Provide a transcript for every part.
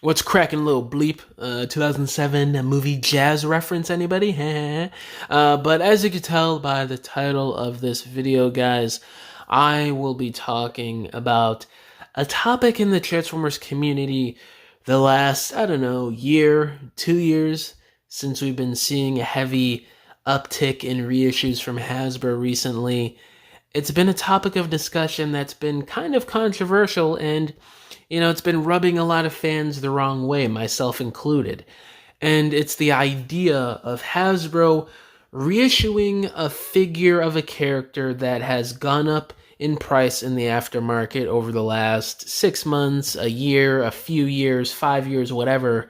What's cracking, little bleep? 2007 movie jazz reference, anybody? But as you can tell by the title of this video, guys, I will be talking about a topic in the Transformers community the last, I don't know, year, 2 years, since we've been seeing a heavy uptick in reissues from Hasbro recently. It's been a topic of discussion that's been kind of controversial, and it's been rubbing a lot of fans the wrong way, myself included. And it's the idea of Hasbro reissuing a figure of a character that has gone up in price in the aftermarket over the last 6 months, a year, a few years, 5 years, whatever.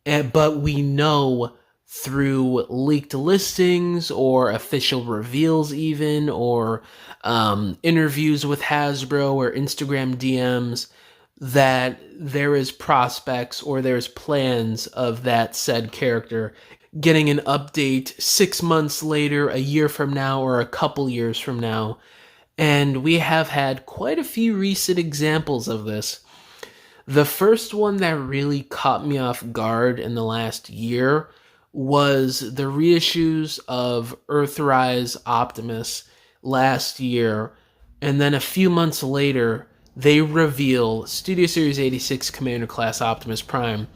But we know through leaked listings or official reveals, even, or interviews with Hasbro or Instagram DMs, that there is prospects or there's plans of that said character getting an update 6 months later, a year from now, or a couple years from now. And we have had quite a few recent examples of this. The first one that really caught me off guard in the last year was the reissues of Earthrise Optimus last year, and then a few months later they reveal Studio Series 86 Commander Class Optimus Prime,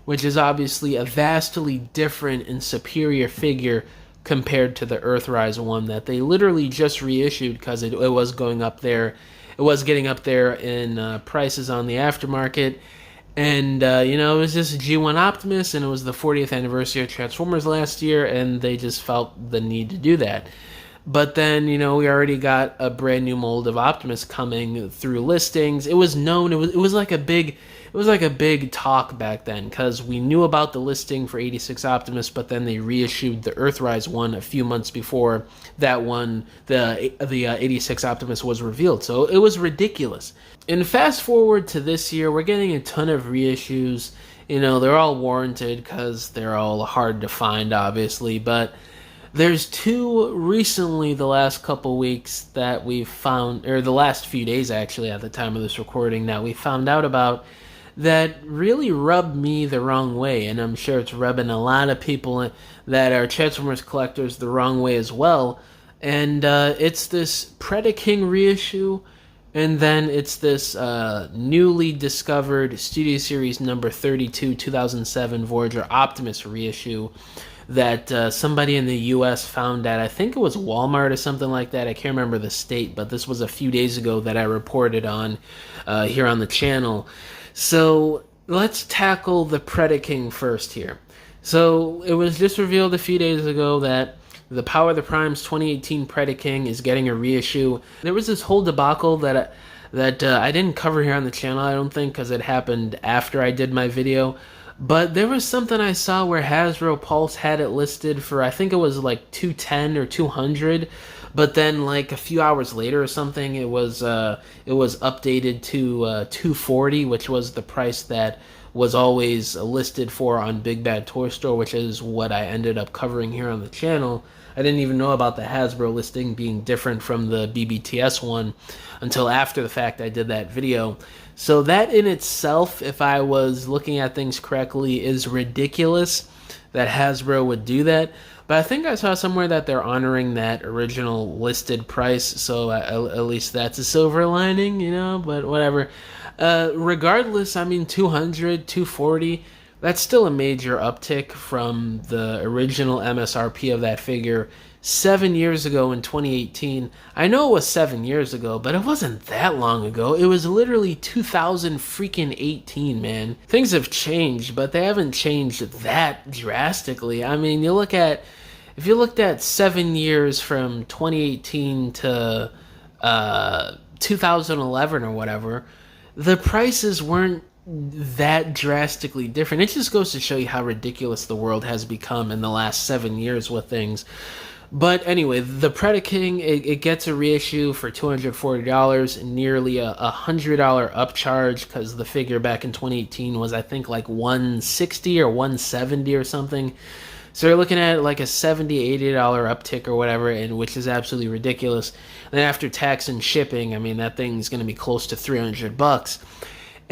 which is obviously a vastly different and superior figure compared to the Earthrise one that they literally just reissued because it was going up there. It was getting up there in prices on the aftermarket. And, it was just a G1 Optimus, and it was the 40th anniversary of Transformers last year, and they just felt the need to do that. But then, we already got a brand new mold of Optimus coming through listings. It was known. It was like a big talk back then, because we knew about the listing for 86 Optimus, but then they reissued the Earthrise one a few months before that one, the 86 Optimus was revealed. So it was ridiculous. And fast forward to this year, we're getting a ton of reissues. They're all warranted because they're all hard to find, obviously, but there's two recently, the last couple weeks, that we've found, or the last few days actually at the time of this recording, that we found out about that really rubbed me the wrong way, and I'm sure it's rubbing a lot of people that are Transformers collectors the wrong way as well. And it's this Predaking reissue, and then it's this newly discovered Studio Series number 32 2007 Voyager Optimus reissue that somebody in the U.S. found at, I think it was Walmart or something like that. I can't remember the state, but this was a few days ago that I reported on here on the channel. So let's tackle the Predaking first here. So it was just revealed a few days ago that the Power of the Primes 2018 Predaking is getting a reissue. There was this whole debacle that I didn't cover here on the channel, I don't think, because it happened after I did my video. But there was something I saw where Hasbro Pulse had it listed for, I think it was like 210 or 200, but then like a few hours later or something, it was updated to 240, which was the price that was always listed for on Big Bad Toy Store, which is what I ended up covering here on the channel. I didn't even know about the Hasbro listing being different from the BBTS one until after the fact I did that video. So that in itself, if I was looking at things correctly, is ridiculous that Hasbro would do that. But I think I saw somewhere that they're honoring that original listed price, so at least that's a silver lining, but whatever. Regardless, 200, 240, that's still a major uptick from the original MSRP of that figure 7 years ago in 2018. I know it was 7 years ago, but it wasn't that long ago. It was literally 2018, man. Things have changed, but they haven't changed that drastically. If you looked at 7 years from 2018 to 2011 or whatever, the prices weren't that drastically different. It just goes to show you how ridiculous the world has become in the last 7 years with things. But anyway, the Predaking, it gets a reissue for $240, nearly a $100 upcharge, because the figure back in 2018 was, I think, like $160 or $170 or something. So you're looking at like a $70, $80 uptick or whatever, and which is absolutely ridiculous. And then after tax and shipping, that thing's going to be close to $300.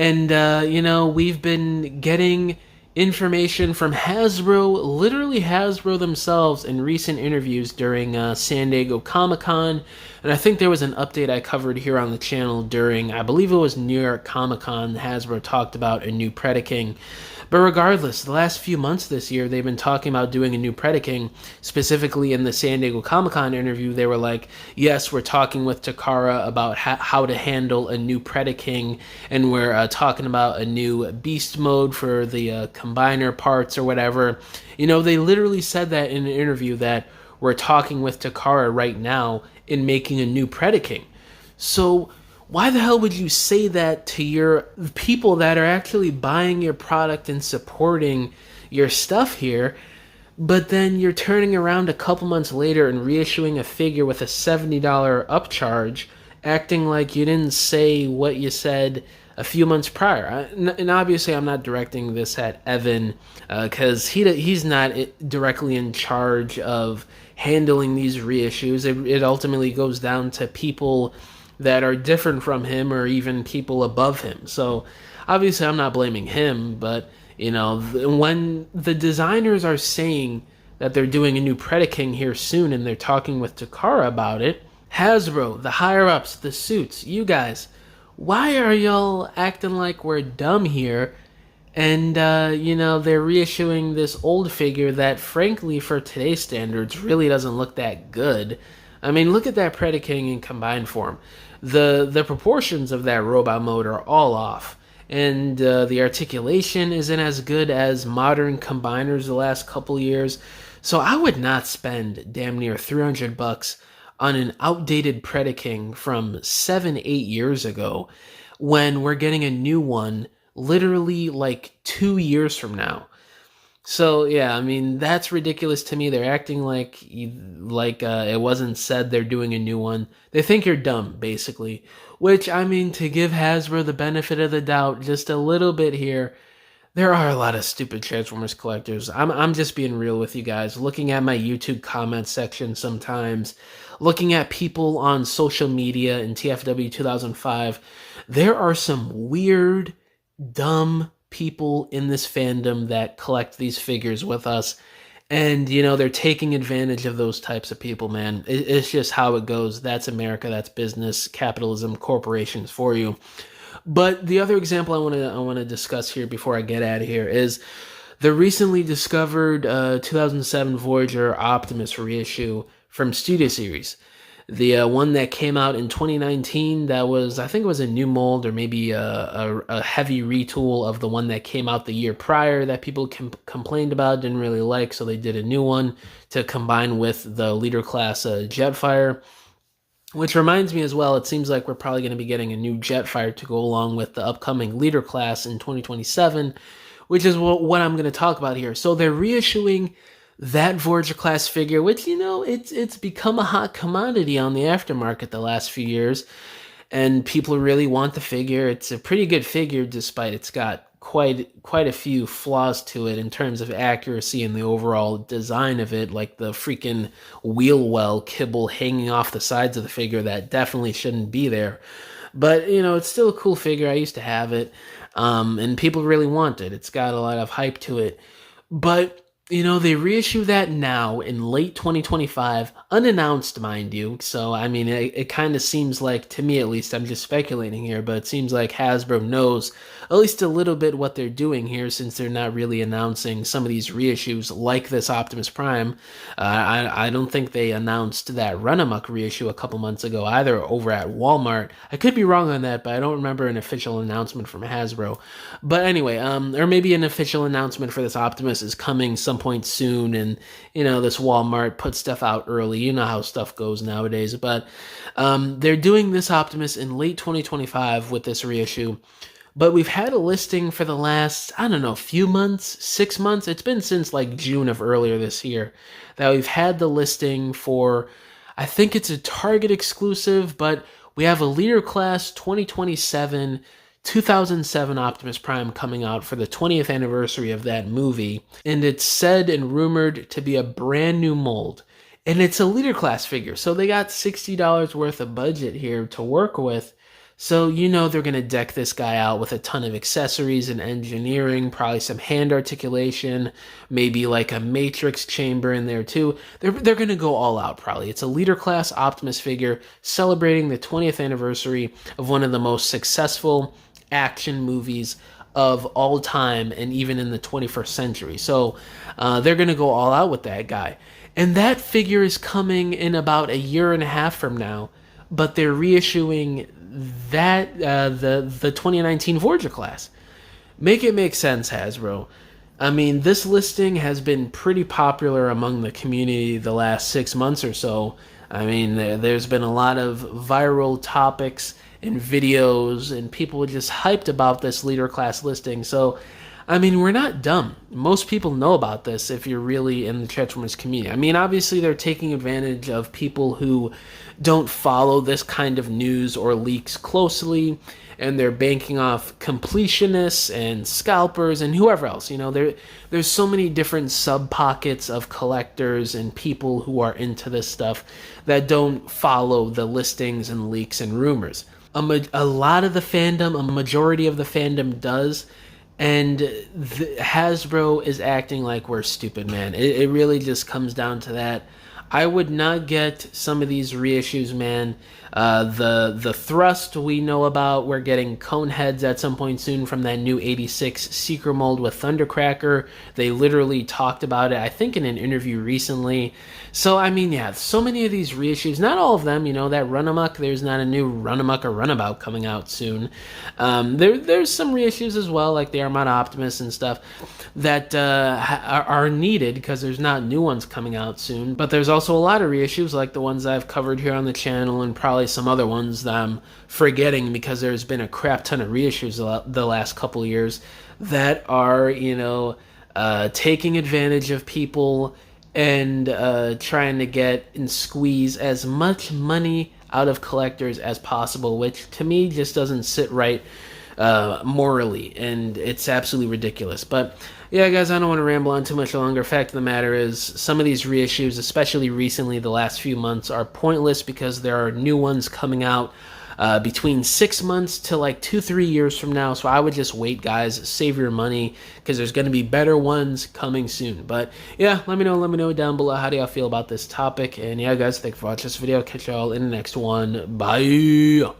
And, we've been getting information from Hasbro, literally Hasbro themselves, in recent interviews during San Diego Comic-Con. And I think there was an update I covered here on the channel during, I believe it was New York Comic-Con. Hasbro talked about a new Predaking. But regardless, the last few months this year, they've been talking about doing a new Predaking. Specifically in the San Diego Comic-Con interview, they were like, yes, we're talking with Takara about how to handle a new Predaking, and we're talking about a new beast mode for the combiner parts or whatever. They literally said that in an interview, that we're talking with Takara right now in making a new Predaking. So why the hell would you say that to your people that are actually buying your product and supporting your stuff here, but then you're turning around a couple months later and reissuing a figure with a $70 upcharge, acting like you didn't say what you said a few months prior? And obviously I'm not directing this at Evan, because he's not directly in charge of handling these reissues. It ultimately goes down to people that are different from him, or even people above him. So obviously I'm not blaming him, but when the designers are saying that they're doing a new Predaking here soon, and they're talking with Takara about it, Hasbro, the higher-ups, the suits, you guys, why are y'all acting like we're dumb here? And, they're reissuing this old figure that, frankly, for today's standards, really doesn't look that good. I mean, look at that Predaking in combined form. The proportions of that robot mode are all off. And the articulation isn't as good as modern combiners the last couple years. So I would not spend damn near $300 on an outdated Predaking from 7-8 years ago, when we're getting a new one literally like 2 years from now. So yeah, I mean, that's ridiculous to me. They're acting like it wasn't said they're doing a new one. They think you're dumb, basically. Which, I mean, to give Hasbro the benefit of the doubt just a little bit here, there are a lot of stupid Transformers collectors. I'm just being real with you guys. Looking at my YouTube comment section sometimes, looking at people on social media in TFW 2005, there are some weird, dumb people in this fandom that collect these figures with us. And, they're taking advantage of those types of people, man. It's just how it goes. That's America. That's business, capitalism, corporations for you. But the other example I want to discuss here before I get out of here is the recently discovered 2007 Voyager Optimus reissue from Studio Series. The one that came out in 2019, that was, I think it was a new mold, or maybe a heavy retool of the one that came out the year prior that people complained about, didn't really like, so they did a new one to combine with the Leader Class Jetfire. Which reminds me as well, it seems like we're probably going to be getting a new Jetfire to go along with the upcoming Leader Class in 2027, which is what I'm going to talk about here. So they're reissuing that Voyager class figure, which, it's become a hot commodity on the aftermarket the last few years, and people really want the figure. It's a pretty good figure, despite it's got quite a few flaws to it in terms of accuracy and the overall design of it, like the freaking wheel well kibble hanging off the sides of the figure that definitely shouldn't be there. But, it's still a cool figure. I used to have it, and people really want it. It's got a lot of hype to it. But they reissue that now in late 2025, unannounced, mind you. So, I mean, it kind of seems like, to me at least, I'm just speculating here, but it seems like Hasbro knows at least a little bit what they're doing here, since they're not really announcing some of these reissues like this Optimus Prime. I don't think they announced that Run-Amok reissue a couple months ago either over at Walmart. I could be wrong on that, but I don't remember an official announcement from Hasbro. But anyway, or maybe an official announcement for this Optimus is coming some point soon, and this Walmart put stuff out early. You know how stuff goes nowadays. But they're doing this Optimus in late 2025 with this reissue. But we've had a listing for the last, I don't know, few months, 6 months. It's been since like June of earlier this year that we've had the listing for, I think it's a Target exclusive, but we have a Leader Class 2027 2007 Optimus Prime coming out for the 20th anniversary of that movie, and it's said and rumored to be a brand new mold, and it's a Leader Class figure, so they got $60 worth of budget here to work with. So, you know, they're going to deck this guy out with a ton of accessories and engineering, probably some hand articulation, maybe like a matrix chamber in there too. They're going to go all out probably. It's a leader class Optimus figure celebrating the 20th anniversary of one of the most successful action movies of all time and even in the 21st century. So they're going to go all out with that guy. And that figure is coming in about a year and a half from now, but they're reissuing that the 2019 Voyager class. Make it make sense, Hasbro. I mean, this listing has been pretty popular among the community the last 6 months or so. I mean, there's been a lot of viral topics and videos, and people were just hyped about this leader class listing. So, I mean, we're not dumb. Most people know about this if you're really in the Transformers community. I mean, obviously, they're taking advantage of people who don't follow this kind of news or leaks closely, and they're banking off completionists and scalpers and whoever else. You know, there's so many different sub-pockets of collectors and people who are into this stuff that don't follow the listings and leaks and rumors. A lot of the fandom, a majority of the fandom does, and Hasbro is acting like we're stupid, man. It really just comes down to that. I would not get some of these reissues, man. The thrust we know about. We're getting cone heads at some point soon from that new 86 Secret Mold with Thundercracker. They literally talked about it, I think, in an interview recently. So, I mean, yeah, so many of these reissues, not all of them, you know, that Runamuck, there's not a new Runamuck or Runabout coming out soon. There's some reissues as well, like the Armada Optimus and stuff, that are needed because there's not new ones coming out soon. But there's also a lot of reissues like the ones I've covered here on the channel, and probably some other ones that I'm forgetting because there's been a crap ton of reissues the last couple years that are, you know, taking advantage of people and trying to get and squeeze as much money out of collectors as possible, which to me just doesn't sit right morally, and it's absolutely ridiculous. But yeah, guys, I don't want to ramble on too much longer. Fact of the matter is, some of these reissues, especially recently, the last few months, are pointless because there are new ones coming out between 6 months to like 2-3 years from now. So I would just wait, guys. Save your money because there's going to be better ones coming soon. But yeah, let me know down below, how do y'all feel about this topic. And yeah, guys, thanks for watching this video. Catch y'all in the next one. Bye.